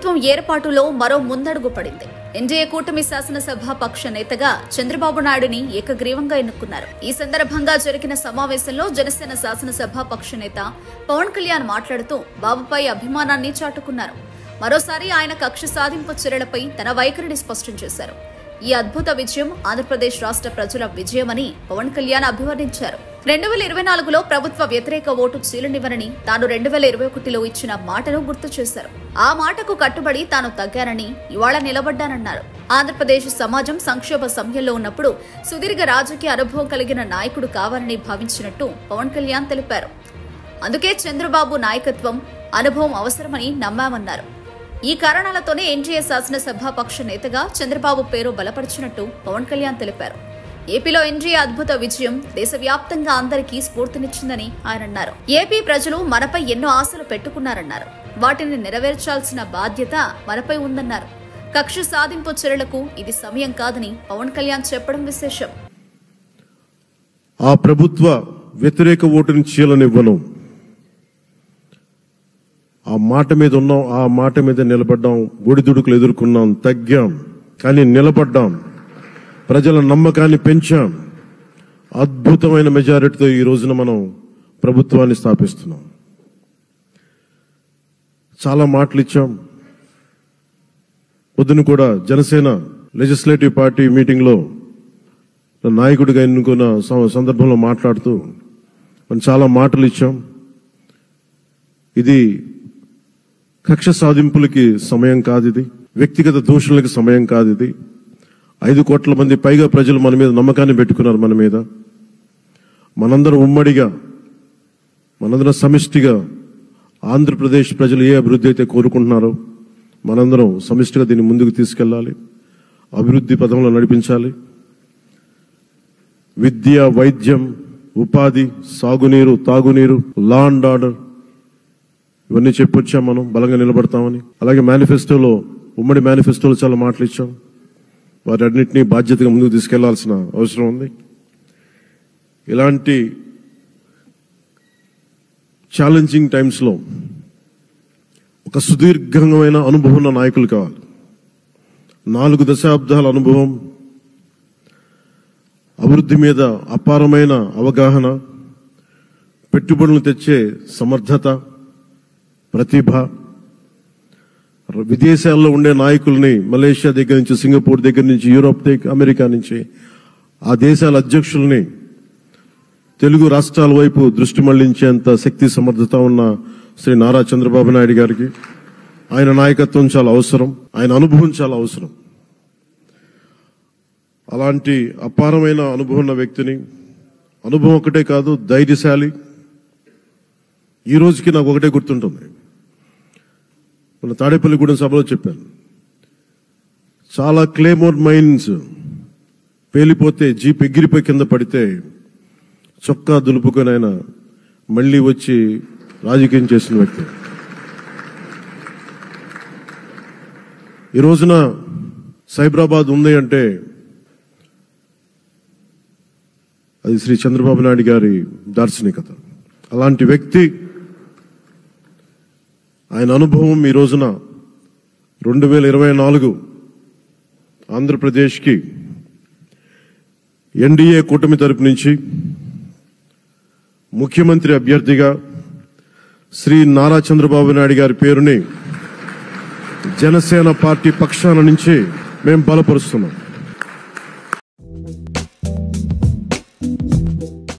ప్రభుత్వం ఏర్పాటులో మరో ముందడుగు పడింది. ఎన్డీఏ కూటమి శాసనసభ పక్ష నేతగా చంద్రబాబు నాయుడుని ఏకగ్రీవంగా ఎన్నుకున్నారు. ఈ సందర్భంగా జరిగిన సమావేశంలో జనసేన శాసనసభ పక్ష నేత పవన్ కళ్యాణ్ మాట్లాడుతూ బాబుపై అభిమానాన్ని చాటుకున్నారు. మరోసారి ఆయన కక్ష సాధింపు చర్యలపై తన వైఖరిని స్పష్టం చేశారు. ఈ అద్భుత విజయం ఆంధ్రప్రదేశ్ రాష్ట్ర ప్రజల విజయమని పవన్ కళ్యాణ్ అభివర్ణించారు. 2024లో ప్రభుత్వ వ్యతిరేక ఓటు చీలనివ్వనని తాను 2021లో ఇచ్చిన మాటను గుర్తు చేశారు. ఆ మాటకు కట్టుబడి తాను తగ్గానని, ఇవాళ నిలబడ్డానన్నారు. ఆంధ్రప్రదేశ్ సమాజం సంక్షోభ సమయంలో ఉన్నప్పుడు సుదీర్ఘ రాజకీయ అనుభవం కలిగిన నాయకుడు కావాలని భావించినట్టు పవన్ కళ్యాణ్ తెలిపారు. అందుకే చంద్రబాబు నాయకత్వం, అనుభవం అవసరమని నమ్మామన్నారు. ఈ కారణాలతోనే ఎన్డీఏ శాసనసభ పక్ష నేతగా చంద్రబాబు పేరు బలపరిచినట్టు పవన్ కళ్యాణ్ తెలిపారు. ఏపీలో ఎన్డీఏ అద్భుత విజయం దేశవ్యాప్తంగా అందరికీ స్ఫూర్తినిచ్చిందని ఆయన అన్నారు. ఏపీ ప్రజలు మనపై ఎన్నో ఆశలు పెట్టుకున్నారన్నారు. వాటిని నెరవేర్చాల్సిన బాధ్యత మనపై ఉందన్నారు. కక్ష సాధింపు చర్యలకు ఇది సమయం కాదని పవన్ కళ్యాణ్ చెప్పడం విశేషం. ఆ ప్రభుత్వ వ్యతిరేక ఓటుని చీలనివ్వను, ఆ మాట మీద ఉన్నాం, ఆ మాట మీద నిలబడ్డాం, ఒడిదుడుకులు ఎదుర్కొన్నాం, తగ్గాం, కానీ నిలబడ్డాం, ప్రజల నమ్మకాన్ని పెంచాం. అద్భుతమైన మెజారిటీతో ఈ రోజున మనం ప్రభుత్వాన్ని స్థాపిస్తున్నాం. చాలా మాటలు ఇచ్చాం. పొద్దున కూడా జనసేన లెజిస్లేటివ్ పార్టీ మీటింగ్లో నాయకుడిగా ఎన్నుకున్న సందర్భంలో మాట్లాడుతూ మనం చాలా మాటలు ఇచ్చాం. ఇది కక్ష సాధింపులకి సమయం కాదు, ఇది వ్యక్తిగత దూషణలకి సమయం కాదు. ఇది 5 కోట్ల మంది పైగా ప్రజలు మన మీద నమ్మకాన్ని పెట్టుకున్నారు. మన మీద మనందరం ఉమ్మడిగా, మనందరం సమిష్టిగా ఆంధ్రప్రదేశ్ ప్రజలు ఏ అభివృద్ధి అయితే కోరుకుంటున్నారో మనందరం సమిష్టిగా దీన్ని ముందుకు తీసుకెళ్లాలి, అభివృద్ధి పథంలో నడిపించాలి. విద్య, వైద్యం, ఉపాధి, సాగునీరు, తాగునీరు, లా అండ్ ఆర్డర్ ఇవన్నీ చెప్పొచ్చాం. మనం బలంగా నిలబడతామని. అలాగే మేనిఫెస్టోలో, ఉమ్మడి మేనిఫెస్టోలో చాలా మాటలు ఇచ్చాం. వాటన్నిటినీ బాధ్యతగా ముందుకు తీసుకెళ్లాల్సిన అవసరం ఉంది. ఇలాంటి ఛాలెంజింగ్ టైమ్స్లో ఒక సుదీర్ఘమైన అనుభవం ఉన్న నాయకులు కావాలి. 4 దశాబ్దాల అనుభవం, అభివృద్ధి మీద అపారమైన అవగాహన, పెట్టుబడులు తెచ్చే సమర్థత, ప్రతిభ. విదేశాల్లో ఉండే నాయకుల్ని, మలేషియా దగ్గర నుంచి, సింగపూర్ దగ్గర నుంచి, యూరోప్ దగ్గర, అమెరికా నుంచి, ఆ దేశాల అధ్యక్షుల్ని తెలుగు రాష్ట్రాల వైపు దృష్టి మళ్లించేంత శక్తి, సమర్థత ఉన్న శ్రీ నారా చంద్రబాబు నాయుడు గారికి ఆయన నాయకత్వం చాలా అవసరం, ఆయన అనుభవం చాలా అవసరం. అలాంటి అపారమైన అనుభవం ఉన్న వ్యక్తిని, అనుభవం ఒకటే కాదు, ధైర్యశాలి. ఈ రోజుకి నాకు ఒకటే గుర్తుంటుంది. మన తాడేపల్లిగూడెం సభలో చెప్పాను, చాలా క్లేమోర్ మైన్స్ పేలిపోతే, జీప్ ఎగిరిపోయి కింద పడితే చొక్కా దులుపుకొని ఆయన మళ్లీ వచ్చి రాజకీయం చేసిన వ్యక్తి. ఈ రోజున సైబరాబాద్ ఉంది అంటే అది శ్రీ చంద్రబాబు నాయుడు గారి దార్శనికత. అలాంటి వ్యక్తి, ఆయన అనుభవం ఈ రోజున 2024 ఆంధ్రప్రదేశ్కి ఎన్డీఏ కూటమి తరపు నుంచి ముఖ్యమంత్రి అభ్యర్థిగా శ్రీ నారా చంద్రబాబు నాయుడు గారి పేరుని జనసేన పార్టీ పక్షాన నుంచి మేము బలపరుస్తున్నాం.